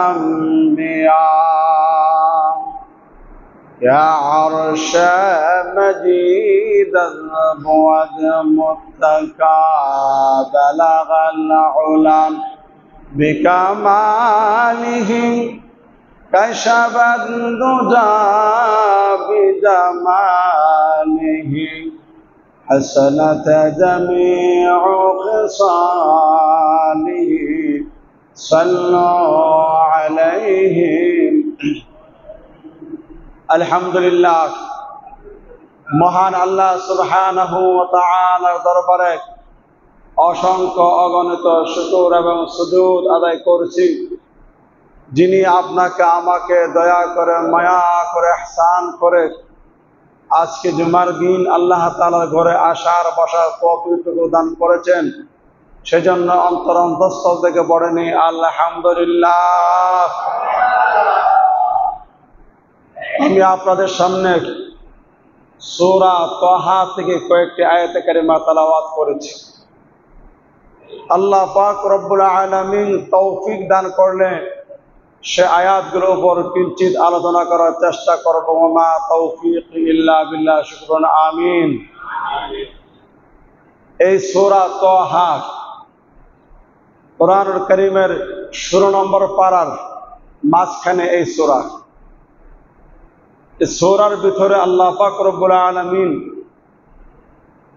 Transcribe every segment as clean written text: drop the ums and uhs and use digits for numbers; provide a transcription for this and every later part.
الأنبياء يا عرش مجيد الربوة متكى بلغ العلا بكماله كشف الدجى بجماله حسنت جميع خصاله صلوا عليه আলহামদুলিল্লাহ। মহান আল্লাহ সুবহানাহু ওয়া তাআলার দরবারে অসংখ্য অগণিত শুকর এবং সুজুদ আদায় করছি, যিনি আপনাকে আমাকে দয়া করে মায়া করে ইহসান করে আজকে জুমার দিন আল্লাহ তাআলার ঘরে আসার বসার তৌফিক দান করেছেন। সেজন্য অন্তরস্থল থেকে পড়েনি আলহামদুলিল্লাহ। আমি আপনাদের সামনে সূরা তাহা থেকে কয়েকটি আয়াতে কারিমা তেলাওয়াত করেছি। আল্লাহ পাক রব্বুল আলামিন তৌফিক দান করলে সে আয়াতগুলোর উপর কিঞ্চিত আলোচনা করার চেষ্টা করব। মা তৌফিক ইল্লা বিল্লাহ, শুকরান, আমিন। এই সূরা তাহা কোরআনুল কারীমের 16 নম্বর পারার মাঝখানে এই সূরা। এই সূরার ভিতরে আল্লাহ পাক রব্বুল আলামিন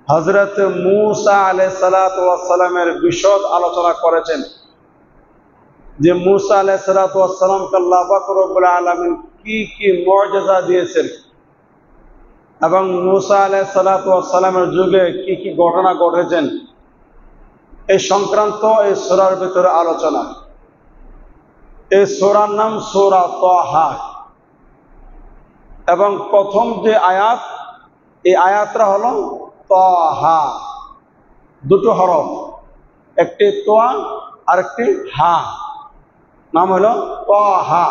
হযরত মূসা আলাইহিস সালাতু ওয়াস সালামের বিশদ আলোচনা করেছেন যে মূসা আলাইহিস সালাতু ওয়াস সালামকে আল্লাহ পাক রব্বুল আলামিন কি কি মুআজিজা দিয়েছেন এবং মূসা আলাইহিস সালাতু ওয়াস সালামের যুগে কি কি ঘটনা ঘটেছেন এই সংক্রান্ত এই সূরার ভিতরে আলোচনা। এই সূরার নাম সূরা তাহা এবং প্রথম যে আয়াত, এই আয়াতটা হলো তাহা, দুটো হরফ, একটি তোয়া আর একটি হা, নাম হলো তাহা।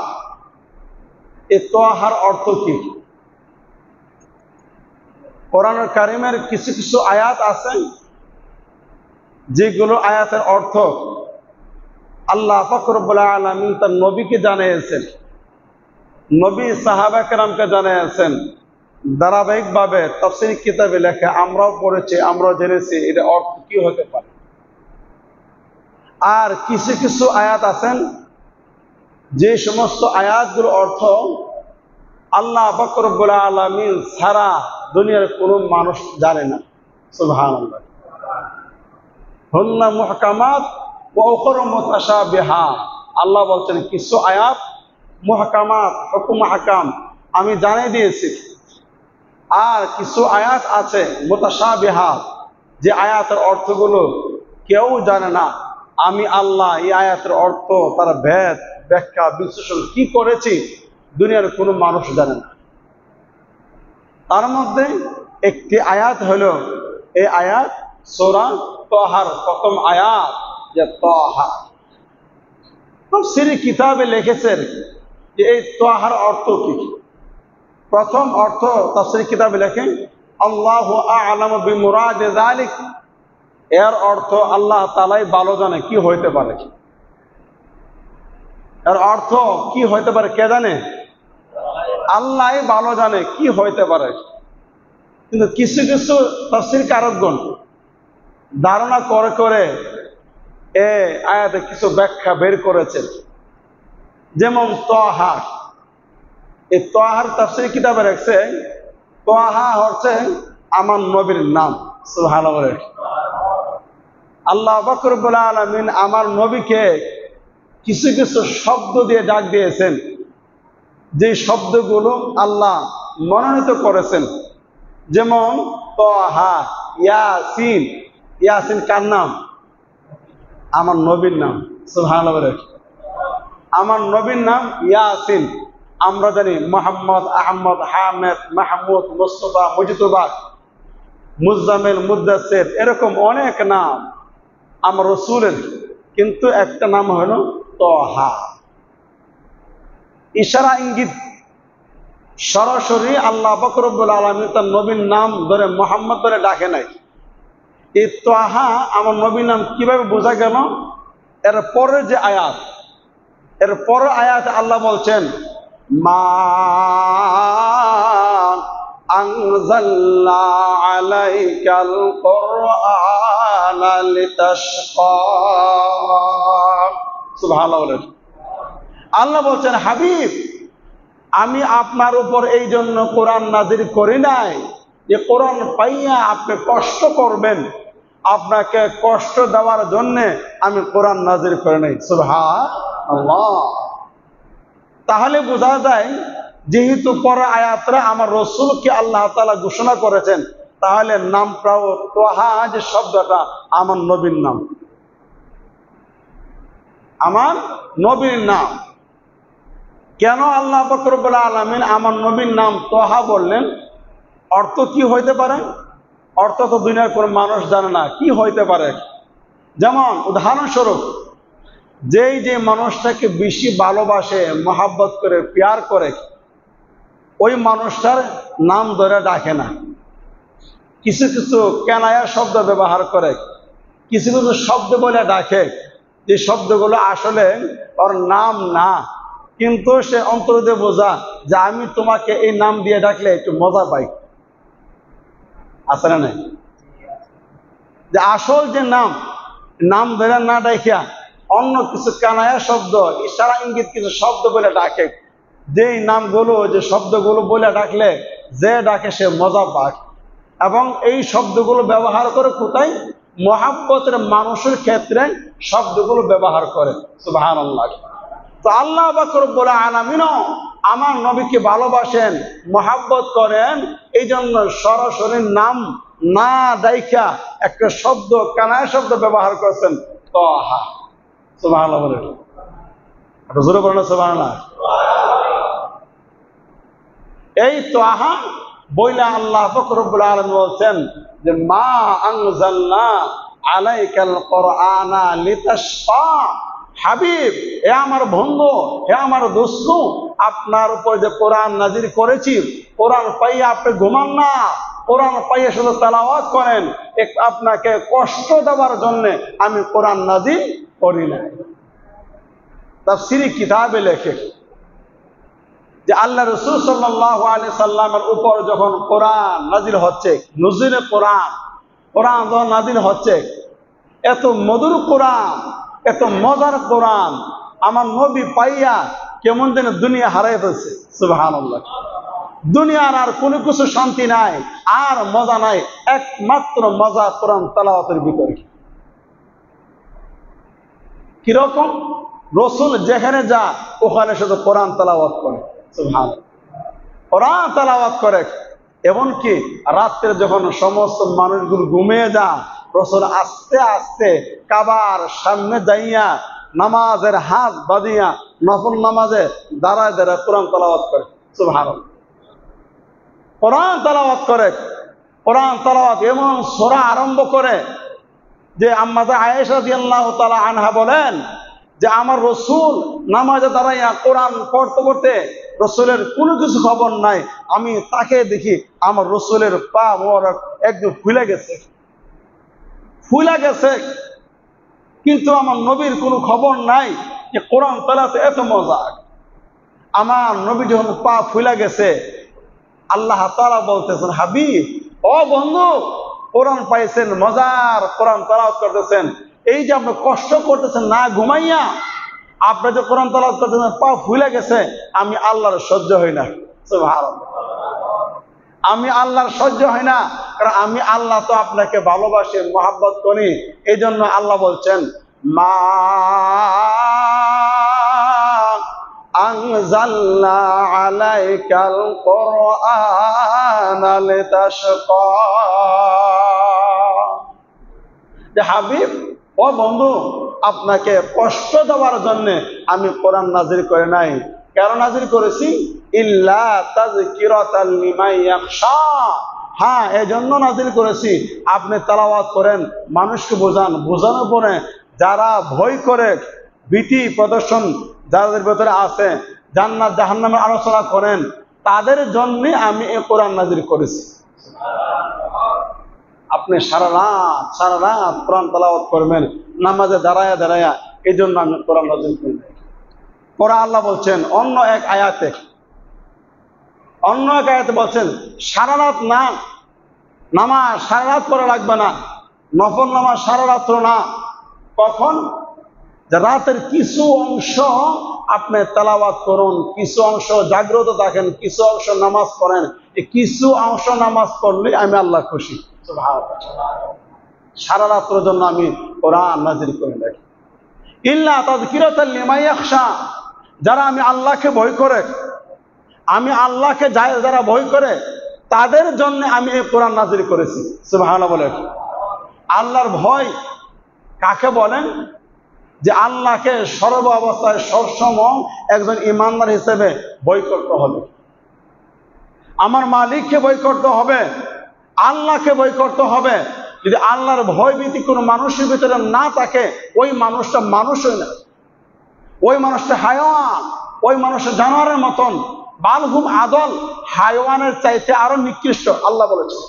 এই তাহার অর্থ কি? কোরআনুল কারীমের কিছু কিছু আয়াত আছে যেগুলো আয়াতের অর্থ আল্লাহ পাক রব্বুল আলামিন তার নবীকে জানিয়েছেন, নবী সাহাবা কেরামকে জানিয়েছেন, ধারাবাহিকভাবে তাফসীর কিতাবে লেখা আমরাও পড়েছি, আমরাও জেনেছি এটা অর্থ কি হতে পারে। আর কিছু কিছু আয়াত আছেন যে সমস্ত আয়াতগুলো অর্থ আল্লাহ পাক রব্বুল আলামিন ছাড়া দুনিয়ার কোনো মানুষ জানে না। সুবহানাল্লাহ। হুন্না মুহকামাত ওয়া উখরা মুতাশাবিহাত। আল্লাহ বলছেন কিছু আয়াত মুহকামাত, হুকুম আহকাম আমি জানিয়ে দিয়েছি, আর কিছু আয়াত আছে মুতাশাবিহাত, যে আয়াতের অর্থগুলো কেউ জানে না। আমি আল্লাহ এই আয়াতের অর্থ, তার ভেদ ব্যাখ্যা বিশ্লেষণ কি করেছি দুনিয়ার কোনো মানুষ জানে না। তার মধ্যে একটি আয়াত হলো এই আয়াত সূরা তাহার প্রথম আয়াত, যে তাহা। তাফসীর কিতাবে লিখেছেন যে এই তাহার অর্থ কি। প্রথম অর্থ তাফসীর কিতাবে লেখেন আল্লাহু আ'লামু বিমুরাদি যালিক, এর অর্থ আল্লাহ তাআলাই ভালো জানে কি হইতে পারে। এর অর্থ কি হইতে পারে কে জানে? আল্লাহই ভালো জানে কি হইতে পারে। কিন্তু কিছু কিছু তাফসীর কারকগণ ধারণা করে করে এই আয়াতে কিছু ব্যাখ্যা বের করেছেন। যেমন তাহা, এই তাহার তাফসীর কিতাবে রাখছে তাহা হচ্ছে আমার নবীর নাম। সুবহানাল্লাহ। আল্লাহ পাক রব্বুল আলামিন আমার নবীকে কিছু কিছু শব্দ দিয়ে ডাক দিয়েছেন, যে শব্দগুলো আল্লাহ মনোনীত করেছেন। যেমন তাহা, ইয়াসিন। ইয়াসিন কার নাম? আমার নবীর নাম। সুবহানাল্লাহ। আমার নবীর নাম ইয়াসিন। আমরা জানি মুহাম্মদ, আহমদ, হামেদ, মাহমুদ, মুস্তাফা, মুজতবা, মুজাম্মিল, মুদ্দাসির, এরকম অনেক নাম আমার রাসূলের, কিন্তু একটা নাম হলো তাহা। ইশারা ইঙ্গিত সরাসরি আল্লাহ পাক রব্বুল আলামিন তার নবীর নাম ধরে মুহাম্মদ ধরে ডাকে নাই। এই তাহা আমার নবীর নাম কিভাবে বোঝা গেল? এর পরের যে আয়াত, এরপর আয়াতে আল্লাহ বলছেন মা আনজালনা আলাইকাল কুরআনা লিতাশকা। সুবহানাল্লাহ। আল্লাহ বলছেন হাবিব, আমি আপনার উপর এই জন্য কোরআন নাজিল করি নাই যে কোরআন পাইয়া আপনি কষ্ট করবেন, আপনাকে কষ্ট দেওয়ার জন্য আমি কোরআন নাজিল করে নাই। সুবহানাল্লাহ। তাহলে বোঝা যায় যেহেতু পরে আয়াতরা আমার রসুলকে আল্লাহ তাআলা ঘোষণা করেছেন, তাহলে নামটাও তোহা যে শব্দটা আমার নবীর নাম, আমার নবীর নাম। কেন আল্লাহ পাক রব্বুল আলামিন আমার নবীর নাম তোহা বললেন? অর্থ কি হইতে পারে? অর্থ তো দুনিয়ার কোন মানুষ জানে না কি হইতে পারে। যেমন উদাহরণস্বরূপ, যেই যে মানুষটাকে বেশি ভালোবাসে, মহাব্বত করে, প্যার করে, ওই মানুষটার নাম ধরে ডাকে না, কিছু কিছু কেনায়া শব্দ ব্যবহার করে, কিছু কিছু শব্দ বলে ডাকে, যে শব্দগুলো আসলে ওর নাম না, কিন্তু সে অন্তর দিয়ে বোঝা যে আমি তোমাকে এই নাম দিয়ে ডাকলে একটু মজা পাই। আছে না নাই? যে আসল যে নাম ধরে না ডাকিয়া অন্য কিছু কানায়া শব্দ, ইশারা ইঙ্গিত কিছু শব্দ বলে ডাকে, যেই নামগুলো, যে শব্দগুলো বলে ডাকলে যে ডাকে সে মজা পায়। এবং এই শব্দগুলো ব্যবহার করে কোথায়? মহাব্বতের মানুষের ক্ষেত্রে শব্দগুলো ব্যবহার করে। সুবহানাল্লাহ। তো আল্লাহ পাক রব্বুল আলামিনও আমার নবীকে ভালোবাসেন, মহাব্বত করেন, এই জন্য সরাসরি নাম না ডাইকা একটা শব্দ, কানায়া শব্দ ব্যবহার করেছেন, তাহা। সুবহানাল্লাহ বলেন, জোরে বলেন সুবহানাল্লাহ। এই তাহা বইলা আল্লাহ পাক রব্বুল আলামিন বলছেন যে মা আনজালনা আলাইকাল কুরআনা লিতাশকা। হাবিব, হে আমার বন্ধু, হে আমার দোস্ত, আপনার উপর যে কোরআন নাজিল করেছি, কোরআন পাইয়া আপনি ঘুমান না, কোরআন পাইয়া শুধু তেলাওয়াত করেন, আপনাকে কষ্ট দেওয়ার জন্য আমি কোরআন নাজিল করি না। তাফসীরি কিতাবে লেখে যে আল্লাহ রাসূল সাল্লাল্লাহু আলাইহি সাল্লামের উপর যখন কোরআন নাজিল হচ্ছে, নুজুলে কোরআন যখন নাজিল হচ্ছে, এত মধুর কোরআন, এত মজার কোরআন আমার নবী পাইয়া কেমন যেন দুনিয়া হারাই ফেলছে। সুবহানাল্লাহ। দুনিয়ার আর কোনো কিছু শান্তি নাই, আর মজা নাই, একমাত্র মজা কোরআন তেলাওয়াতের ভিতরে। কিরকম? রসুল যেখানে যা ওখানে শুধু কোরআন তেলাওয়াত করে। সুবহানাল্লাহ। কোরআন তেলাওয়াত করে, এমনকি রাত্রে যখন সমস্ত মানুষগুলো ঘুমিয়ে যা, রসুল আস্তে আস্তে কাবার সামনে যাইয়া নামাজের হাত বাঁধিয়া নফল নামাজে দাঁড়ায় দাঁড়ায় কোরআন তেলাওয়াত করে। সুবহানাল্লাহ। কোরআন তেলাওয়াত করে, কোরআন তেলাওয়াত এমন সূরা আরম্ভ করে যে আম্মা আয়েশা রাদিয়াল্লাহু তাআলা আনহা বলেন যে আমার রসুল নামাজে দাঁড়াইয়া কোরআন পড়তে পড়তে রসুলের কোনো কিছু খবর নাই, আমি তাকে দেখি আমার রসুলের পা মোবারক একদম ফুলে গেছে, কিন্তু আমার নবীর কোনো খবর নাই যে কোরআন তেলাওয়াতে এত মজা। আমার নবী যখন পা ফুলে গেছে, আল্লাহ তাআলা বলতেছেন হাবিব, ও বন্ধু, কোরআন পাইছেন, মজার কোরআন তেলাওয়াত করতেছেন, এই যে আপনি কষ্ট করতেছেন না ঘুমাইয়া, আপনি যে কোরআন তেলাওয়াত করতেছেন, পা ফুলে গেছে, আমি আল্লাহর সহ্য হই না। সুবহানাল্লাহ। আমি আল্লাহর সহ্য হয় না, কারণ আমি আল্লাহ তো আপনাকে ভালোবাসি, মহাব্বত করি। এই জন্য আল্লাহ বলছেন মা আনজালনা আলাইকাল কুরআনা লিতাশকা। যে হাবিব, ও বন্ধু, আপনাকে কষ্ট দেওয়ার জন্য আমি কোরআন নাজিল করে নাই। কেন নাজিল করেছি? ইল্লা তাযকিরাতাল লিমান ইয়াখশা। হ্যাঁ, এজন্য নাজিল করেছি আপনি তেলাওয়াত করেন, মানুষকে বোঝান, বোঝানোর পরে যারা ভয় করে, ভীতি প্রদর্শন যাদের ভেতরে আছে, জান্নাত জাহান্নামের আলোচনা করেন, তাদের জন্য আমি এই কোরআন নাজিল করেছি। আপনি সারা রাত কোরআন তেলাওয়াত করবেন, নামাজে দাঁড়ায়া, এই জন্য আমি কোরআন নাজিল করি। পরে আল্লাহ বলছেন অন্য এক আয়াতে বলছেন সারা রাত না নামাজ সারা রাত পড়া লাগবে না, নফল নামাজ সারা রাত্র না। কখন? যে রাতের কিছু অংশ আপনি তেলাওয়াত করুন, কিছু অংশ জাগ্রত থাকেন, কিছু অংশ নামাজ পড়েন। এই কিছু অংশ নামাজ পড়লে আমি আল্লাহ খুশি। সারা রাত্রের জন্য আমি কোরআন নাযিল করে রাখি। ইল্লা তাযকিরাতাল লিমান ইয়াখশা, যারা আমি আল্লাহকে ভয় করে, যারা ভয় করে তাদের জন্য আমি এই কোরআন নাযিল করেছি। সুবহানাল্লাহ বলে। আল্লাহর ভয় কাকে বলেন? যে আল্লাহকে সর্ব অবস্থায় সবসময় একজন ইমানদার হিসেবে ভয় করতে হবে। আমার মালিককে ভয় করতে হবে, আল্লাহকে ভয় করতে হবে। যদি আল্লাহর ভয় ভীতি কোনো মানুষের ভিতরে না থাকে, ওই মানুষটা মানুষই না, ওই মানুষটা হায়াওয়ান, ওই মানুষটা জানোয়ারের মতন। বালহুম আদল, হায়াওয়ানের চাইতে আরো নিকৃষ্ট আল্লাহ বলেছেন।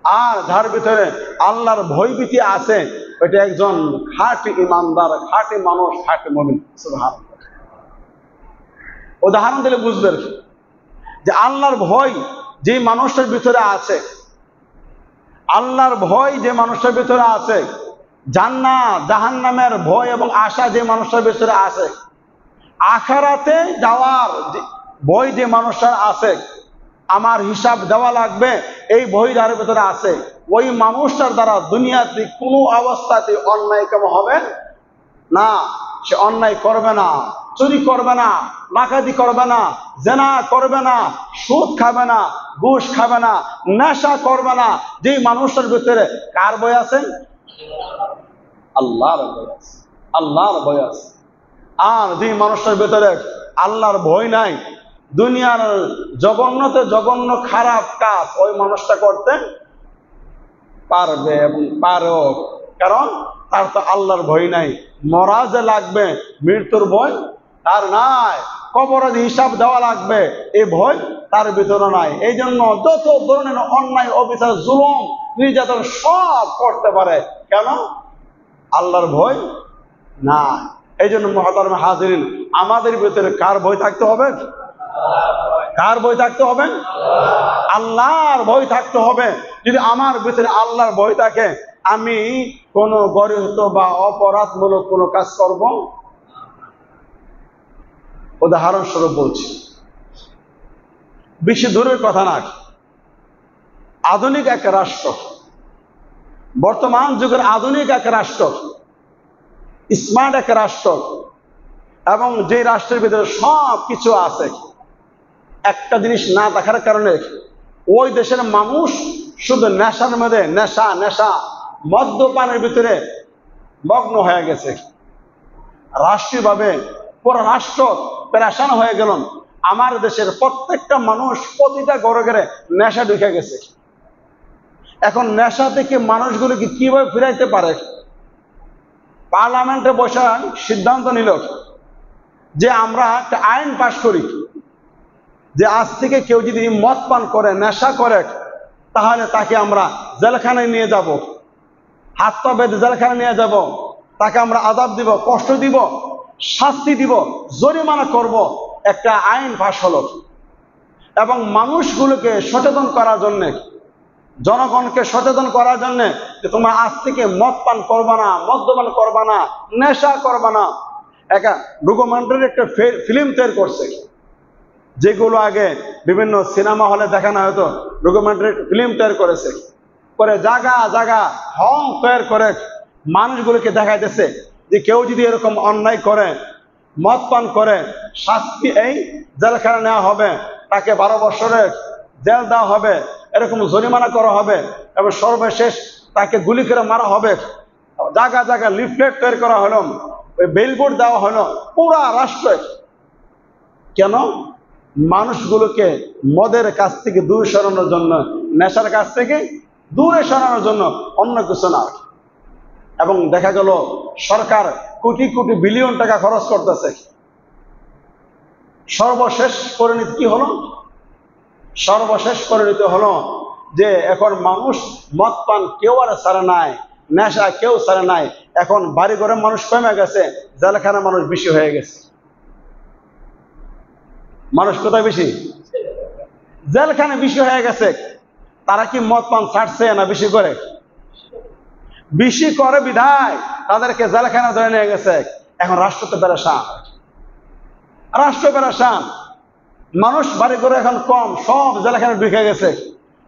আর যার ভিতরে আল্লাহর ভয়ভীতি আছে, ওইটা একজন খাঁটি ইমানদার, খাঁটি মানুষ, খাঁটি মুমিন। সুবহানাল্লাহ। উদাহরণ দিলে বুঝবেন যে আল্লাহর ভয় যে মানুষটার ভিতরে আছে, আল্লাহর ভয় যে মানুষটার ভিতরে আছে, জান্নাত জাহান্নামের ভয় এবং আশা যে মানুষটার ভিতরে আছে, আখিরাতে যাওয়ার ভয় যে মানুষটার আছে, আমার হিসাব দেওয়া লাগবে এই ভয় যার ভিতরে আছে, ওই মানুষটার দ্বারা দুনিয়াতে কোনো অবস্থাতে অন্যায় কাম হবে না। সে অন্যায় করবে না, চুরি করবে না, ডাকাতি করবে না, জেনা করবে না, সুদ খাবে না, ঘুষ খাবে না, নেশা করবে না। যে মানুষটার ভিতরে কার ভয় আছে? আল্লাহর ভয় আছে, আল্লাহর ভয় আছে। আর যে মানুষটার ভিতরে আল্লাহর ভয় নাই, দুনিয়ার জঘন্যতে জঘন্য খারাপ কাজ ওই মানুষটা করতে পারবে এবং পারেও। কারণ তার তো আল্লাহর ভয় নাই। মরা যে লাগবে, মৃত্যুর ভয় তার নাই, কবরের হিসাব দেওয়া লাগবে এই ভয় তার ভিতরে নাই। এই জন্য যত ধরনের অন্যায়, অবিচার, জুলুম, নির্যাতন সব করতে পারে। কেন? আল্লাহর ভয় না। এই জন্য মুহতারাম হাজিরিন, আমাদের ভিতরে কার ভয় থাকতে হবে? কার ভয় থাকতে হবে? আল্লাহর ভয় থাকতে হবে। যদি আমার ভিতরে আল্লাহর ভয় থাকে, আমি কোনো গরিহত বা অপরাধমূলক কোনো কাজ করব। উদাহরণস্বরূপ বলছি, বেশি দূরের কথা না, আধুনিক এক রাষ্ট্র, বর্তমান যুগের আধুনিক এক রাষ্ট্র, স্মার্ট এক রাষ্ট্র, এবং যে রাষ্ট্রের ভিতরে সব কিছু আছে, একটা জিনিস না দেখার কারণে ওই দেশের মানুষ শুধু নেশার মধ্যে, নেশা মদ্যপানের ভিতরে মগ্ন হয়ে গেছে। রাষ্ট্রীয়ভাবে পুরো রাষ্ট্র পেরেশান হয়ে গেল। আমার দেশের প্রত্যেকটা মানুষ প্রতিটা ঘরে ঘরে নেশা ঢুকে গেছে। এখন নেশা থেকে মানুষগুলোকে কিভাবে ফিরাইতে পারে? পার্লামেন্টে বসে সিদ্ধান্ত নিল যে আমরা একটা আইন পাশ করি যে আজ থেকে কেউ যদি মদ পান করে, নেশা করে, তাহলে তাকে আমরা জেলখানায় নিয়ে যাব, হাত পা বেঁধে জেলখানায় নিয়ে যাব, তাকে আমরা আযাব দিব, কষ্ট দিব, শাস্তি দিব, জরিমানা করব। একটা আইন পাশ হলো। এবং মানুষগুলোকে সচেতন করার জন্যে, জনগণকে সচেতন করার জন্যে যে তোমরা আজ থেকে মদ পান করবা না, মদ্যপান করবা না, নেশা করবা না। একটা ডকুমেন্টারি একটা ফিল্ম তৈরি করছে, যেগুলো আগে বিভিন্ন সিনেমা হলে দেখানো হতো, ডকুমেন্টারি ফিল্ম তৈরি করেছে, করে জায়গা জায়গা হল তৈরি করে মানুষগুলোকে দেখাইতেছে যে কেউ যদি এরকম অন্যায় করে, মদ পান করে, শাস্তি এই জেলখানা নেওয়া হবে, তাকে 12 বছরের জেল দেওয়া হবে, এরকম জরিমানা করা হবে, এবং সর্বশেষ তাকে গুলি করে মারা হবে। জায়গা জায়গা লিফলেট তৈরি করা হলো, ওই বিলবোর্ড দেওয়া হলো পুরা রাষ্ট্রে। কেন? মানুষগুলোকে মদের কাছ থেকে দূরে সরানোর জন্য, নেশার কাছ থেকে দূরে সরানোর জন্য, অন্য কিছু না। এবং দেখা গেল সরকার কোটি কোটি বিলিয়ন টাকা খরচ করতেছে। সর্বশেষ পরিণতি কি হলো? সর্বশেষ পরিণতি হলো যে এখন মানুষ মদ পান কেউ আর ছাড়ে নাই, নেশা কেউ ছাড়ে নাই। এখন বাড়ি ঘরে মানুষ কমে গেছে, জেলখানা মানুষ বেশি হয়ে গেছে। মানুষ কোথায় বেশি? জেলখানে বেশি হয়ে গেছে। তারা কি মদ পান ছাড়ছে না বেশি করে? বেশি করে বিধায় তাদেরকে জেলখানে ধরে নিয়ে গেছে। এখন রাষ্ট্র তো পেরেশান, রাষ্ট্র পেরেশান। মানুষ বাড়ি করে এখন কম, সব জেলখানে ঢুকে গেছে।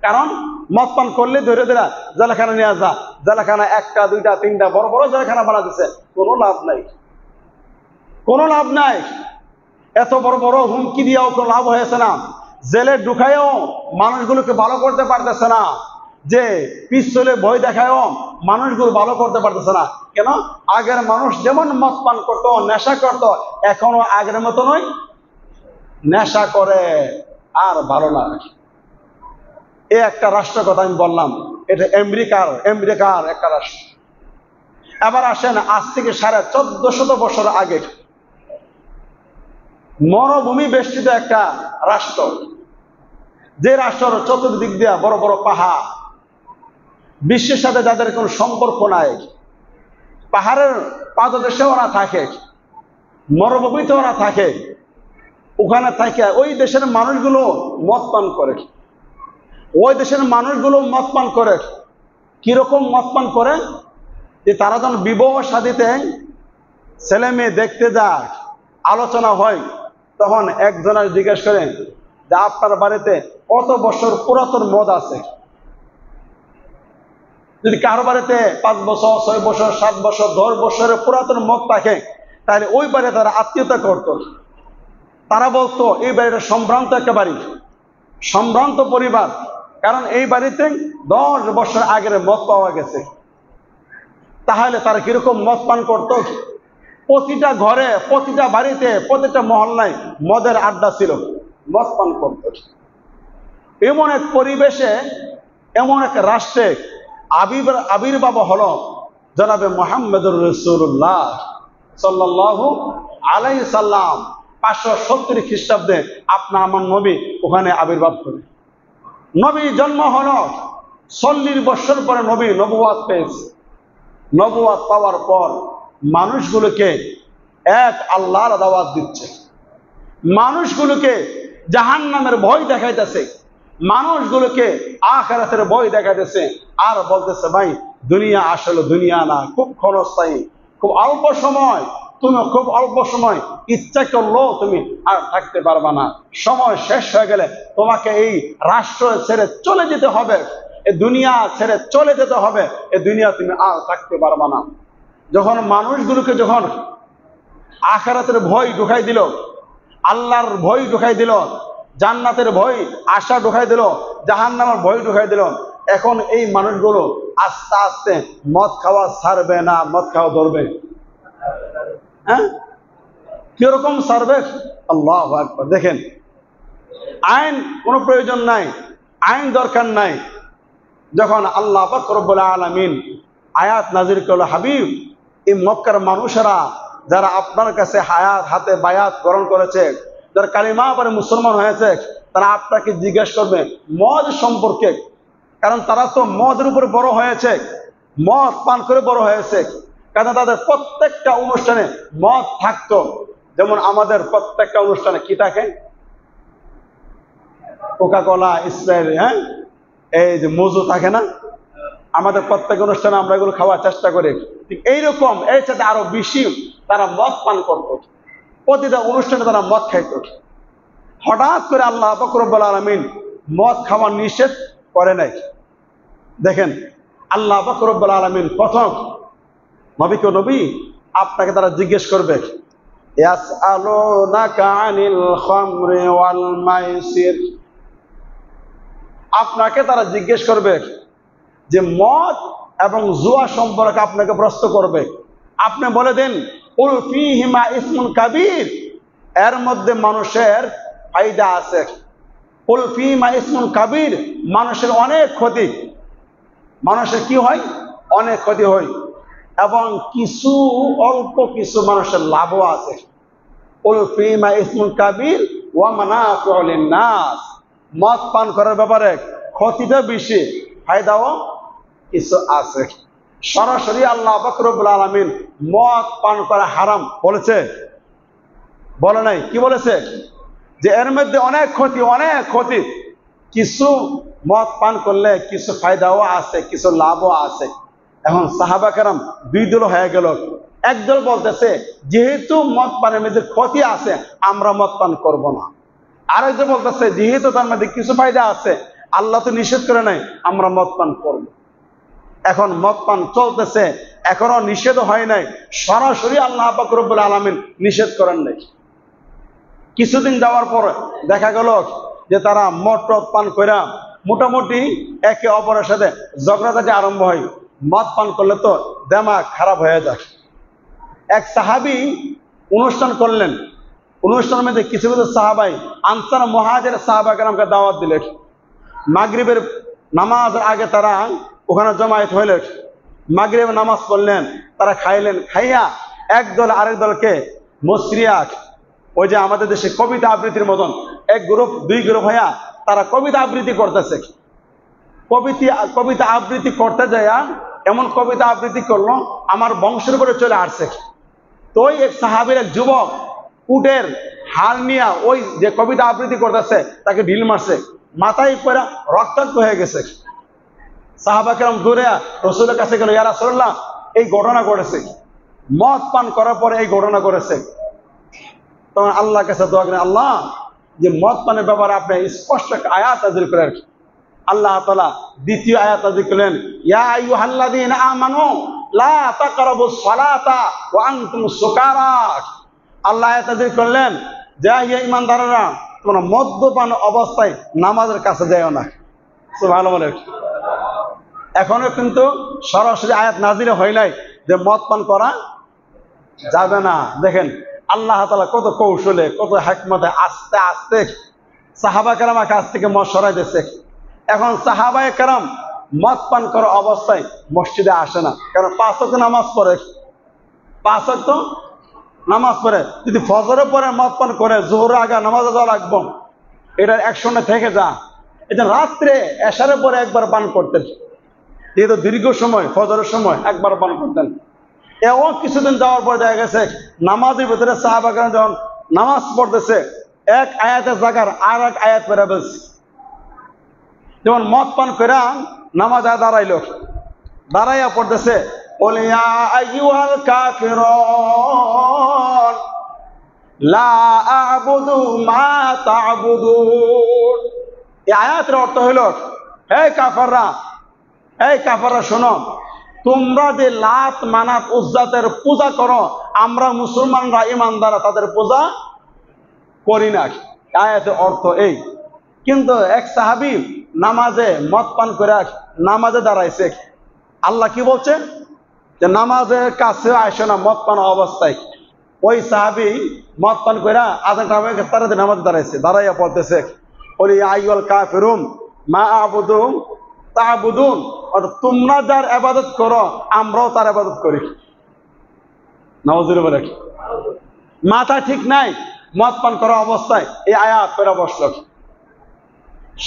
কারণ মদ পান করলে ধরে ধরে জেলখানে নিয়ে যা, জেলখানা একটা দুইটা তিনটা বড় বড় জেলখানা বানা দিচ্ছে। কোনো লাভ নাই, কোনো লাভ নাই। এত বড় বড় হুমকি দিয়েও কোনো লাভ হয়েছে না। জেলে ঢুকায়ও মানুষগুলোকে ভালো করতে পারতেছে না। যে পিস্তলে ভয় দেখায়ও মানুষগুলো ভালো করতে পারতেছে না। কেন? আগের মানুষ যেমন মদ পান করতো, নেশা করতো, এখনো আগের মতো নয়, নেশা করে আর ভালো লাগে। এই একটা রাষ্ট্র কথা আমি বললাম, এটা আমেরিকার একটা রাষ্ট্র। এবার আসেন আজ থেকে 1450 বছর আগে মরুভূমি বেষ্টিত একটা রাষ্ট্র, যে রাষ্ট্রের চতুর্দিক দিয়ে বড় বড় পাহাড়, বিশ্বের সাথে যাদের কোনো সম্পর্ক নাই, পাহাড়ের পাদদেশে ওরা থাকে, মরুভূমিতে ওরা থাকে। ওখানে থাকে ওই দেশের মানুষগুলো মদ পান করে। ওই দেশের মানুষগুলো মদ পান করে। কিরকম মদ পান করে? যে তারা যখন বিবাহ শাদীতে ছেলে মেয়ে দেখতে যায়, আলোচনা হয়, তখন একজনের জিজ্ঞেস করেন যে আপনার বাড়িতে কত বছর পুরাতন মদ আছে? যদি কারো বাড়িতে 5 বছর 6 বছর 7 বছর 10 বছরের পুরাতন মদ থাকে, তাহলে ওই বাড়িতে তারা আত্মীয়তা করত। তারা বলতো এই বাড়িটা সম্ভ্রান্ত একটা বাড়ি, সম্ভ্রান্ত পরিবার, কারণ এই বাড়িতে 10 বছর আগের মদ পাওয়া গেছে। তাহলে তারা কিরকম মদ পান করত? প্রতিটা ঘরে, প্রতিটা বাড়িতে, প্রতিটা মহল্লায় মদের আড্ডা ছিল, মদ পান করত। এমন এক পরিবেশে, এমন এক রাষ্ট্রে আবির্ভাব হলো জনাবে মুহাম্মদুর রাসূলুল্লাহ সাল্লাল্লাহু আলাইহি সাল্লাম। 570 খ্রিস্টাব্দে আপনার আমার নবী ওখানে আবির্ভাব করে। নবী জন্ম হলো 40 বছর পরে নবী নবুয়াত পেয়েছে। নবুয়াত পাওয়ার পর মানুষগুলোকে এক আল্লাহর দাওয়াত দিচ্ছে, মানুষগুলোকে জাহান্নামের ভয় দেখাইতেছে, মানুষগুলোকে আখিরাতের ভয় দেখাইতেছে। আর বলতেছে ভাই দুনিয়া আসলে দুনিয়া না, খুব ক্ষণস্থায়ী, খুব অল্প সময়। তুমি খুব অল্প সময় ইচ্ছা করলেও তুমি আর থাকতে পারবা না। সময় শেষ হয়ে গেলে তোমাকে এই রাষ্ট্র ছেড়ে চলে যেতে হবে, এই দুনিয়া ছেড়ে চলে যেতে হবে। এই দুনিয়া তুমি আর থাকতে পারবা না। যখন মানুষগুলোকে যখন আখিরাতের ভয় ঢুকাই দিল, আল্লাহর ভয় ঢুকাই দিল, জান্নাতের ভয় আশা ঢুকাই দিল, জাহান্নামের ভয় ঢুকাই দিল, এখন এই মানুষগুলো আস্তে আস্তে মদ খাওয়া ছাড়বে না, মদ খাওয়া ধরবে। হ্যাঁ, কিরকম ছাড়বে? আল্লাহু আকবার। দেখেন, আইন কোনো প্রয়োজন নাই, আইন দরকার নাই। যখন আল্লাহ পাক রব্বুল আলামিন আয়াত নাযিল করল, হাবিব এই মক্কার মানুষেরা যারা আপনার কাছে হাতে বায়াত গ্রহণ করেছে, যারা কালিমা পড়ে মুসলমান হয়েছে, তারা আপনাকে জিজ্ঞেস করবে মদ সম্পর্কে। কারণ তারা তো মদের উপর বড় হয়েছে, মদ পান করে বড় হয়েছে। কারণ তাদের প্রত্যেকটা অনুষ্ঠানে মদ থাকতো। যেমন আমাদের প্রত্যেকটা অনুষ্ঠানে কি থাকে? কোকা কোলা, স্প্রাইট, হ্যাঁ, এই যে মজু থাকে না? আমাদের প্রত্যেক অনুষ্ঠানে আমরা এগুলো খাওয়ার চেষ্টা করি। ঠিক এইরকম এর সাথে আরো বেশি তারা মদ পান করত। প্রতিটা অনুষ্ঠানে তারা মদ খাইত। হঠাৎ করে আল্লাহ পাক রব্বুল আলামিন মদ খাওয়া নিষেধ করে নাই। দেখেন, আল্লাহ পাক রব্বুল আলামিন প্রথম নবীকে, নবী আপনাকে তারা জিজ্ঞেস করবে, ইয়াসআলুনাকা আনিল খামরি ওয়াল মাইসির, আপনাকে তারা জিজ্ঞেস করবে যে মদ এবং জুয়া সম্পর্কে আপনাকে প্রশ্ন করবে। আপনি বলে দেন কুল ফীহিমা ইসমুন কাবীর, এর মধ্যে মানুষের ফায়দা আছে। কুল ফীহিমা ইসমুন কাবীর, মানুষের অনেক ক্ষতি, মানুষের কি হয়? অনেক ক্ষতি হয়, এবং কিছু অল্প কিছু মানুষের লাভও আছে। কুল ফীহিমা ইসমুন কাবীর ওয়া মানাফিউ লিন-নাস, মদ পান করার ব্যাপারে ক্ষতিটা বেশি, ফায়দাও কিছু আছে। সরাসরি আল্লাহ পাক রব্বুল আলামিন মদ পান করা হারাম বলেছে? বলে নাই। কি বলেছে? যে এর মধ্যে অনেক ক্ষতি, কিছু মদ পান করলে কিছু ফায়দাও আছে, কিছু লাভও আছে। এখন সাহাবা কেরাম দুই দল হয়ে গেল। একদল বলতেছে যেহেতু মদ পানের মধ্যে ক্ষতি আছে আমরা মদ পান করব না। আরেকজন বলতেছে যেহেতু তার মধ্যে কিছু ফায়দা আছে, আল্লাহ তো নিষেধ করে নাই, আমরা মদ পান করব। এখন মদ পান চলতেছে, এখনো নিষেধ হয় নাই, সরাসরি আল্লাহ পাক রব্বুল আলামিন নিষেধ করেন নাই। কিছুদিন যাওয়ার পর দেখা গেল যে তারা মদ পান করে মোটামুটি একে অপরের সাথে ঝগড়াঝাটি আরম্ভ হয়। মদ পান করলে তো দেমাগ খারাপ হয়ে যায়। এক সাহাবী অনুষ্ঠান করলেন, অনুষ্ঠানের মধ্যে কিছু কিছু সাহাবাই আনসার মুহাজির সাহাবা কেরামকে দাওয়াত দিলেন। মাগরিবের নামাজের আগে তারা ওখানে জমায়েত হইলেন, মাগরিবের নামাজ পড়লেন, তারা খাইলেন, খাইয়া একদল আরেক দলকে মসরিয়া, ওই যে আমাদের দেশে কবিতা আবৃত্তির মতন এক গ্রুপ দুই গ্রুপ হইয়া তারা কবিতা আবৃত্তি করতেছে। কবিতা আবৃত্তি করতে যায় এমন কবিতা আবৃত্তি করলো আমার বংশের উপরে চলে আসছে। তো ওই এক সাহাবীর এক যুবক উটের হাল নিয়ে ওই যে কবিতা আবৃত্তি করতেছে তাকে ঢিল মারছে, মাথায় পড়া রক্তাক্ত হয়ে গেছে। সাহাবা কেরাম দূরে রাসূলের কাছে গেল, ইয়া রাসূলুল্লাহ এই ঘটনা ঘটেছে, মদ পান করার পরে এই ঘটনা ঘটেছে। তখন আল্লাহর কাছে দোয়া করেন, আল্লাহ যে মদ পানের ব্যাপারে আপনি স্পষ্ট আয়াত নাযিল করেন। আল্লাহ তাআলা দ্বিতীয় আয়াত নাযিল করলেন, ইয়া আইয়ুহাল্লাযীনা আমানু লা তাকরাবুস সালাতা ওয়া আনতুম সুকারা। আল্লাহ আয়াত নাযিল করলেন যে হে ঈমানদাররা তোমরা মদ্যপান অবস্থায় নামাজের কাছে যাও না। সুবহানাল্লাহ। এখনো কিন্তু সরাসরি আয়াত নাযিল হয় নাই যে মদ পান করা যাবে না। দেখেন আল্লাহ তাআলা কত কৌশলে কত হিকমতে আস্তে আস্তে সাহাবা কেরামের কাছ থেকে মদ সরাই দিয়েছে। এখন সাহাবায়ে কেরাম মদ পান করা অবস্থায় মসজিদে আসে না, কারণ 5 ওয়াক্ত নামাজ পড়ে। 5 ওয়াক্ত নামাজ পড়ে, যদি ফজরের পরে মদ পান করে জোহরের আগে নামাজে যাওয়া লাগবে, এটা একসঙ্গে থেকে যা। এটা রাত্রে এশারের পরে একবার পান করতেন, যেহেতু দীর্ঘ সময় ফজরের সময় একবার পান করতেন। এও কিছুদিন যাওয়ার পর দেখা গেছে নামাজের ভিতরে সাহাবা কেরাম যখন নামাজ পড়তেছে এক আয়াতের জায়গার আর এক আয়াত পড়ে বলছে। যেমন মদ পান করে নামাজে দাঁড়াইল, দাঁড়াইয়া পড়তেছে কুল ইয়া আইয়ুহাল কাফিরুন লা আ'বুদু মা তা'বুদুন। এই আয়াতের অর্থ হইল, হে কাফাররা শোনো, তোমরা যে লাত মানাত উজ্জাতের পূজা করো আমরা মুসলমানরা ঈমানদাররা তাদের পূজা করি না। আয়াতের অর্থ এই। কিন্তু এক সাহাবী নামাজে মদ পান করে নামাজে দাঁড়াইছে। আল্লাহ কি বলছেন যে নামাজের কাছে আসে না মদ পান অবস্থায়। ওই সাহাবী মদ পান করে আধা ঘন্টা নামাজে দাঁড়াইছে, দাঁড়াইয়া পড়তেছে কুল ইয়া আইয়ুহাল কাফিরুন মা আ'বুদু তা'বুদুন, অর্থাৎ তোমরা যার ইবাদত করো আমরাও তার ইবাদত করি। নাউযুবিল্লাহ। মাথা ঠিক নাই, মদ পান করা অবস্থায় এই আয়াত পড়ে বসল।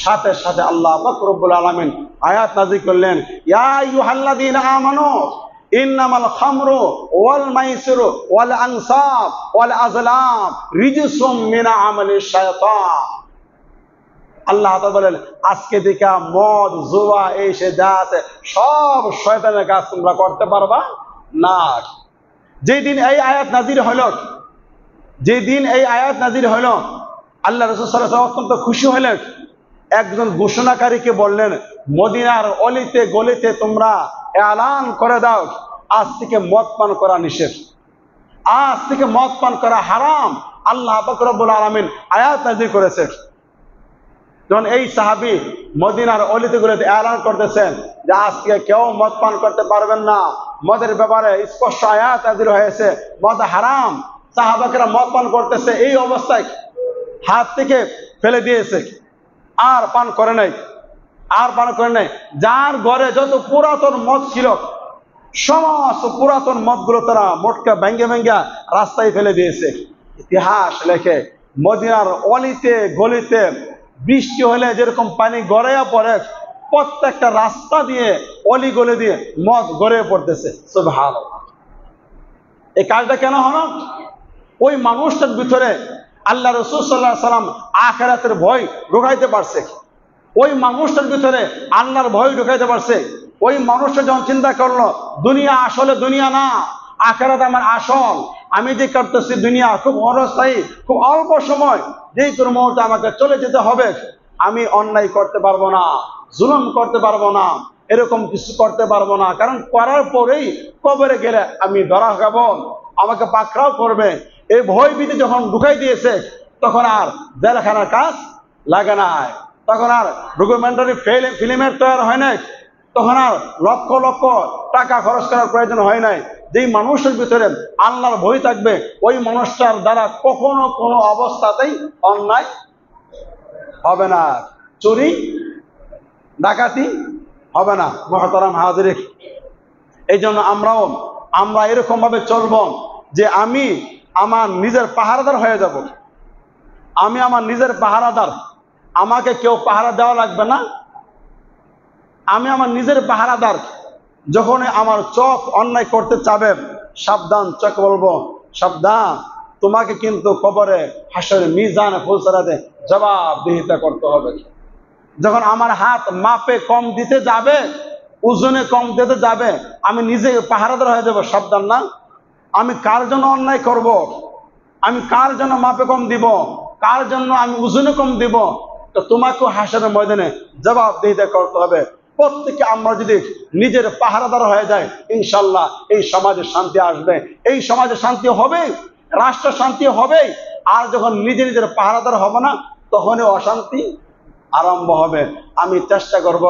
সাথে সাথে আল্লাহ পাক রব্বুল আলামিন আয়াত নাযিল করলেন, ইয়া আইয়ুহাল্লাযীনা আমানু ইন্নামাল খামরু ওয়াল মাইসিরু ওয়াল আনসাব ওয়াল আজলাম রিজসুম মিন আমালিশ শায়তান। আল্লাহ তাআলা বলেন আজকে থেকে মদ জুয়া এই সে যা আছে সব শয়তানের কাজ তোমরা করতে পারবা না। যেদিন এই আয়াত নাযিল হলো, আল্লাহ রাসূল সাল্লাল্লাহু আলাইহি ওয়াসাল্লাম অত্যন্ত খুশি হলেন। একজন ঘোষণাকারীকে বললেন, মদিনার অলিতে গলিতে তোমরা এলান করে দাও আজ থেকে মদ পান করা নিষেধ, আজ থেকে মদ পান করা হারাম। আল্লাহ পাক রব্বুল আলামিন আয়াত নাযিল করেছে। যখন এই সাহাবী মদিনার অলিতে গলিতে এলান করতেছেন যে আজ থেকে কেউ মদ পান করতে পারবেন না, মদের ব্যাপারে স্পষ্ট আয়াত নাযিল হয়েছে, মদ হারাম। সাহাবাকেরা মদ পান করতেছে, এই অবস্থায় হাত থেকে ফেলে দিয়েছে, আর পান করে নাই। যার ঘরে যত পুরাতন মদ ছিল সমস্ত পুরাতন মদগুলো তারা মোটকা ভেঙ্গে রাস্তায় ফেলে দিয়েছে। ইতিহাস লেখে মদিনার অলিতে গলিতে বৃষ্টি হলে যেরকম পানি গড়াইয়া পড়ে, প্রত্যেকটা রাস্তা দিয়ে অলি গলি দিয়ে মদ গড়িয়ে পড়তেছে। সুবহানাল্লাহ। এই কাজটা কেন হলো? ওই মানুষটার ভিতরে আল্লাহ রাসূল সাল্লাল্লাহু আলাইহি সাল্লাম আখিরাতের ভয় ঢুকাইতে পারছে। ওই মানুষটার ভিতরে আল্লাহর ভয় ঢুকাইতে পারছে। ওই মানুষটা যখন চিন্তা করলো দুনিয়া আসলে দুনিয়া না, আখিরাত আমার আসল, আমি যে করতেছি দুনিয়া খুব অস্থায়ী, খুব অল্প সময়, যেই কোনো মুহূর্তে আমাকে চলে যেতে হবে, আমি অন্যায় করতে পারবো না, জুলুম করতে পারবো না, এরকম কিছু করতে পারবো না, কারণ করার পরেই কবরে গেলে আমি ধরা খাবো, আমাকে পাকড়াও করবে। এই ভয় ভীতি যখন ঢুকাই দিয়েছে তখন আর জেলখানার কাজ লাগে না, তখন আর ডকুমেন্টারি ফিল্মের তৈরি হয় নাই, তখন আর লক্ষ লক্ষ টাকা খরচ করার প্রয়োজন হয় নাই। যেই মানুষের ভিতরে আল্লাহর ভয় থাকবে ওই মানুষটার দ্বারা কখনো কোনো অবস্থাতেই অন্যায় হবে না, চুরি ডাকাতি হবে না। মুহতারাম হাজিরিন, এই জন্য আমরা এরকম ভাবে চলবো যে আমি আমার নিজের পাহারাদার হয়ে যাব। আমি আমার নিজের পাহারাদার, আমাকে কেউ পাহারা দেওয়া লাগবে না, আমি আমার নিজের পাহারাদার। যখন আমার চোখ অন্যায় করতে চাবে, সাবধান, চোখ বলবো সাবধান, তোমাকে কিন্তু কবরে হাসরে মিজানে ফুলসারাতে জবাবদিহিতা করতে হবে। যখন আমার হাত মাপে কম দিতে যাবে, ওজনে কম দিতে যাবে, আমি নিজে পাহারাদার হয়ে যাব। সাবধান না, আমি কার জন্য অন্যায় করব, আমি কার জন্য মাপে কম দিব, কার জন্য আমি ওজনে কম দিব, তো তোমাকেও হাসরের ময়দানে জবাবদিহিতা করতে হবে। প্রত্যেকে আমরা যদি নিজের পাহারাদার হয়ে যায়, ইনশাল্লাহ এই সমাজে শান্তি আসবে, এই সমাজে শান্তি হবে, রাষ্ট্র শান্তি হবে। আর যখন নিজের পাহারাদার হবে না, তখনই অশান্তি আরম্ভ হবে। আমি চেষ্টা করব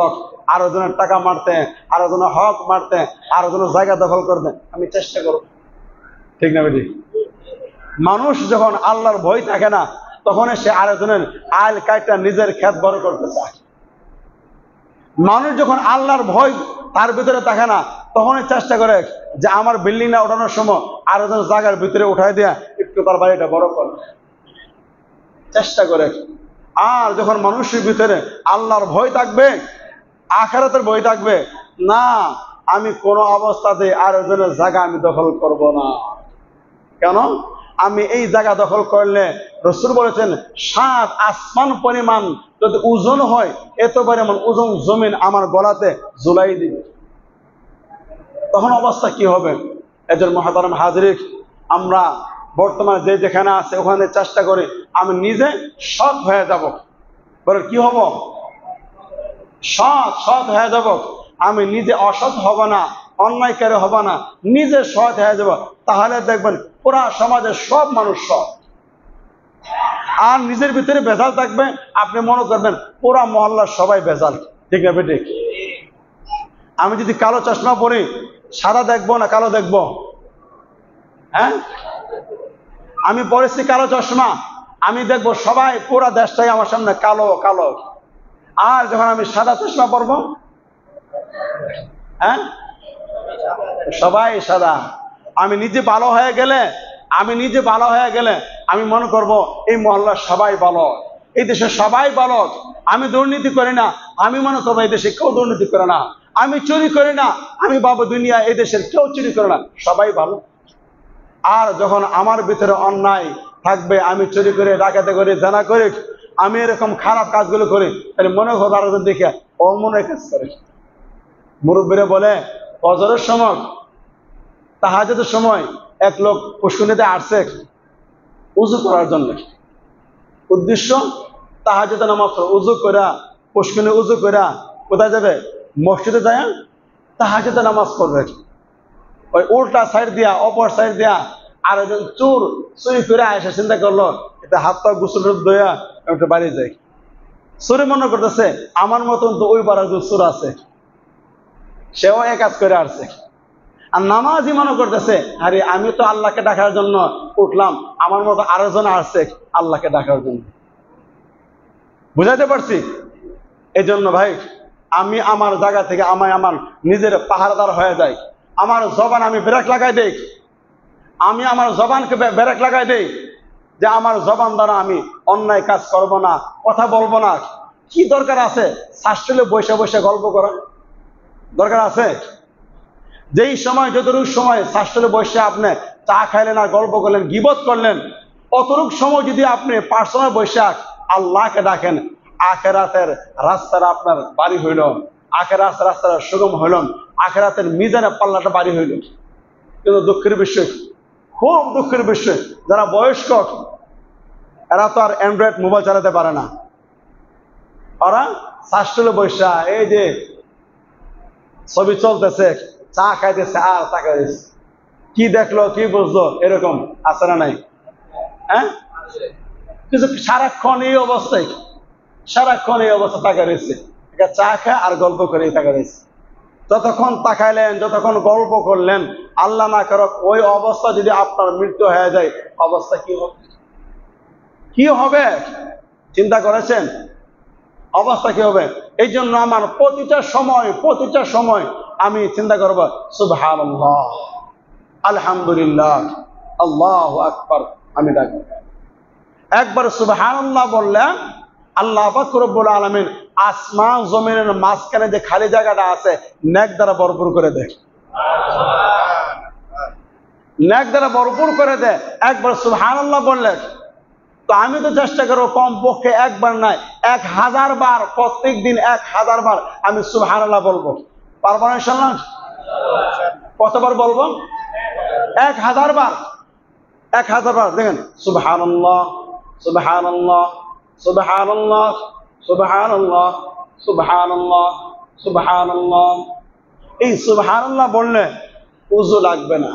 আরো জনের টাকা মারতে, আরো জনের হক মারতে, আরো জনের জায়গা দখল করতে, আমি চেষ্টা করব, ঠিক না বেটি? মানুষ যখন আল্লাহর ভয় থাকে না, তখন সে আরেকজনের আইল কাইটা নিজের ক্ষেত বড় করতে চায়। মানুষ যখন আল্লাহর ভয় তার ভিতরে থাকে না, তখনই চেষ্টা করে যে আমার বিল্ডিং না ওঠানোর সময় আরেকজন জায়গার ভিতরে উঠাই দেয়া একটু তার বাড়িটা বড় করে চেষ্টা করে। আর যখন মানুষের ভিতরে আল্লাহর ভয় থাকবে, আখিরাতের ভয় থাকবে, না আমি কোনো অবস্থাতে আরেকজনের জায়গা আমি দখল করব না। কেন? আমি এই জায়গা দখল করলে রাসূল বলেছেন 7 আসমান পরিমাণ যদি ওজন হয়, এত পরিমাণ ওজন জমিন আমার গলাতে ঝুলাই দিবে, তখন অবস্থা কি হবে? এজন্য মুহতারাম হাজিরিন, আমরা বর্তমানে যেখানে আছে ওখানে চেষ্টা করি আমি নিজে সৎ হয়ে যাব। বলে কি হব? সৎ হয়ে যাব। আমি নিজে অসৎ হব না, অন্যায়কারী হব না, নিজে সৎ হয়ে যাব। তাহলে দেখবেন পুরা সমাজের সব মানুষ সৎ। আর নিজের ভিতরে ভেজাল থাকবে, আপনি মনে করবেন পুরা মহল্লার সবাই ভেজাল, ঠিক না বেটি? আমি যদি কালো চশমা পরি, সাদা দেখবো না কালো দেখবো? হ্যাঁ, আমি পরেছি কালো চশমা, আমি দেখবো সবাই পুরা দেশটাই আমার সামনে কালো কালো। আর যখন আমি সাদা চশমা পরবো, হ্যাঁ, সবাই সাদা। আমি নিজে ভালো হয়ে গেলে আমি মনে করব এই মহল্লার সবাই ভালো, এই দেশের সবাই ভালো। আমি দুর্নীতি করি না, আমি মনে করবো এই দেশে কেউ দুর্নীতি করে না। আমি চুরি করি না, আমি ভাবো দুনিয়া এই দেশের কেউ চুরি করে না, সবাই ভালো। আর যখন আমার ভিতরে অন্যায় থাকবে, আমি চুরি করে, ডাকাতি করে, জানা করে, আমি এরকম খারাপ কাজগুলো করি, তাহলে মনে করবো আরেকজন দেখে ও মনে কাজ করে। মুরব্বীরা বলে ফজরের সময়, তাহাজ্জুদের সময় এক লোক পুষ্করিণীতে আসছে উযু করার জন্য। উদ্দেশ্য তাহাজ্জুদের নামাজ, উযু কইরা পুষ্করিণী উযু কইরা কোথায় যাবে? মসজিদে যায় তাহাজ্জুদের নামাজ পড়বে। ওই উল্টা সাইড দিয়া, অপর সাইড দিয়া আর একজন চুরি করে এসে চিন্তা করলো এটা হাত পা গোসল ধোয়া একটা বাড়ি যায়। চুরি মনে করতেছে আমার মতন তো ওই পাড়ার চোর আছে, সেও এক কাজ করে আসছে। আর নামাজি মনে করতেছে আরে আমি তো আল্লাহকে ডাকার জন্য উঠলাম, আমার মতো আরেকজন আসছে আল্লাহকে ডাকার জন্য। বুঝাইতে পারছি? এই জন্য ভাই, আমি আমার জায়গা থেকে আমার নিজের পাহারাদার হয়ে যাই। আমার জবান আমি ব্রেক লাগাই দেই, আমি আমার জবানকে ব্রেক লাগাই দেই যে আমার জবান দ্বারা আমি অন্যায় কাজ করব না, কথা বলবো না। কি দরকার আছে শাস্ত্রে বসে বসে গল্প করা? দরকার আছে? যেই সময় যতটুকু সময় শাস্ত্রে বসে আপনি চা খাইলেন আর গল্প করলেন, গীবত করলেন, অতটুক সময় যদি আপনি পার্সোনাল বৈশাখ আল্লাহকে ডাকেন, আখেরাতের রাস্তাটা আপনার বাড়ি হইল, আখেরাত রাস্তাটা সুগম হইল, আখেরাতের মিজানের পাল্লাটা বাড়ি হইল। কিন্তু দুঃখের বিষয়, খুব দুঃখের বিষয়, যারা বয়স্ক এরা তো আর অ্যান্ড্রয়েড মোবাইল চালাতে পারে না। ওরা শাসলে বৈশা এই যে ছবি চলতেছে, চা খাইতেছে আর তাকে কি দেখলো কি বুঝলো এরকম আছে না নাই? হ্যাঁ, কিছু সারাক্ষণ এই অবস্থায়, সারাক্ষণ এই অবস্থা তাকা রয়েছে, চা খায় আর গল্প করে তাকা রয়েছে। যতক্ষণ তাকাইলেন, যতক্ষণ গল্প করলেন, আল্লাহ না করক ওই অবস্থা যদি আপনার মৃত্যু হয়ে যায়, অবস্থা কি হবে? কি হবে চিন্তা করেছেন? অবস্থা কি হবে? এই জন্য আমার প্রতিটা সময় আমি চিন্তা করবো সুবহানাল্লাহ, আলহামদুলিল্লাহ, আল্লাহু আকবার। আমি ডাকবো একবার সুবহানাল্লাহ বললে আল্লাহ পাক রব্বুল আলামিন আসমান জমিনের মাঝখানে যে খালি জায়গাটা আছে নেক দ্বারা ভরপুর করে দেয়, নেক দ্বারা ভরপুর করে দেয় একবার সুবহানাল্লাহ বললে। তো আমি তো চেষ্টা করবো কমপক্ষে একবার নয় 1000 বার, প্রত্যেক দিন 1000 বার আমি সুবহানাল্লাহ বলবো। পারবো না ইনশাআল্লাহ? কতবার বলবো? 1000 বার, 1000 বার। দেখেন সুবহানাল্লাহ, সুবহানাল্লাহ, সুবহানাল্লাহ, সুবহানাল্লাহ, সুবহানাল্লাহ, সুবহানাল্লাহ। এই সুবহানাল্লাহ বললে উযু লাগবে না,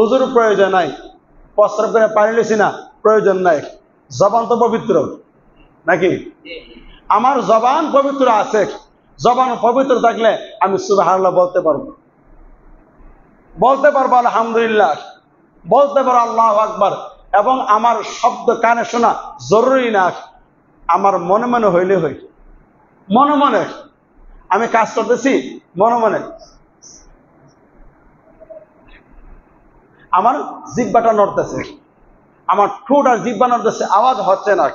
উযুর প্রয়োজন নাই, প্রস্রাব করে পানি নিছি না প্রয়োজন নাই। জবান তো পবিত্র নাকি? আমার জবান পবিত্র আছে, জবান পবিত্র থাকলে আমি সুবহানাল্লাহ বলতে পারবো, বলতে পারবো আলহামদুলিল্লাহ, বলতে পারবো আল্লাহু আকবার। এবং আমার শব্দ কানে শোনা জরুরি না, আমার মনে মনে হইলে হই, মনে মনে আমি কাজ করতেছি, মনে মনে আমার জিহ্বাটা নড়তেছে, আমার ঠোঁট আর জিহ্বা নড়তেছে, আওয়াজ হচ্ছে না।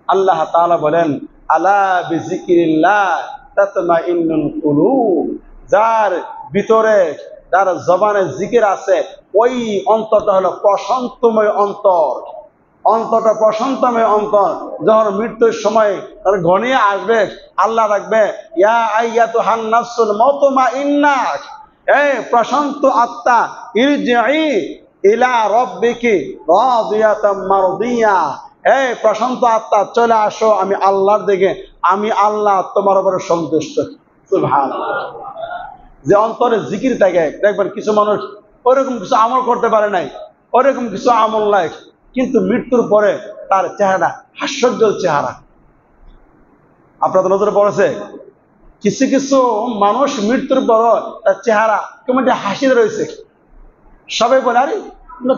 আল্লাহ তাআলা বলেন আলা বিযিকরিল্লাহ তাতমাইন্নুল কুলুব, যার ভিতরে যার জবানে জিকির আছে ওই অন্তরটা হলো প্রশান্তময় অন্তর, অন্তরটা প্রশান্তময় অন্তর। যখন মৃত্যুর সময় তার ঘনিয়ে আসবে, আল্লাহ রাখবে ইয়া আইয়াতুহান নাফসুল মুতমাইন্নাহ, এই প্রশান্ত আত্মা, ইরজিই ইলা রাব্বিকি রাদিয়াতাম মারদিয়া, এই প্রশান্ত আত্মা চলে আসো আমি আল্লাহর দিকে, আমি আল্লাহ তোমার উপরে সন্তুষ্ট। সুবহানাল্লাহ। যে অন্তরে জিকির থাকে, দেখবেন কিছু মানুষ ওইরকম কিছু আমল করতে পারে নাই, ওইরকম কিছু আমল নাই, কিন্তু মৃত্যুর পরে তার চেহারা হাস্যোজ্জ্বল চেহারা। আপনাদের নজরে পড়েছে কিছু কিছু মানুষ মৃত্যুর পর তার চেহারা কেমন হাসিতে রয়েছে, সবাই বলে আরে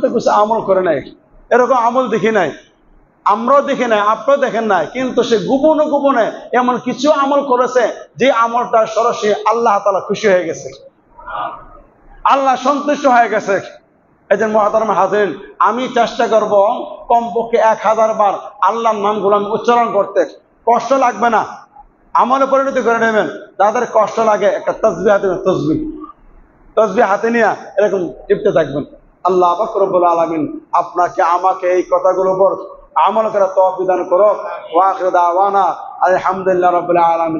তো কিছু আমল করে নাই, এরকম আমল দেখি নাই, আমরাও দেখি নাই, আপনারাও দেখেন নাই, কিন্তু সে গোপনে গোপনে এমন কিছু আমল করেছে যে আমলটা সরাসরি আল্লাহ তাআলা খুশি হয়ে গেছে, আল্লাহ সন্তুষ্ট হয়ে গেছে। এই যে মুহতারাম হাজিরিন, আমি চেষ্টা করব কমপক্ষে 1000 বার আল্লাহর নামগুলো আমি উচ্চারণ করতে, কষ্ট লাগবে না, আমলে পরিণত করে নেবেন। যাদের কষ্ট লাগে একটা তাসবিহ হাতে, তসবিহ হাতে নিয়ে এরকম টিপতে থাকবেন। আল্লাহ পাক রব্বুল আলামিন আপনাকে আমাকে এই কথাগুলোর উপর আমল করার তৌফিক দান করুক। ওয়া আখিরু দাওয়ানা আলহামদুলিল্লাহি রাব্বিল আলামিন।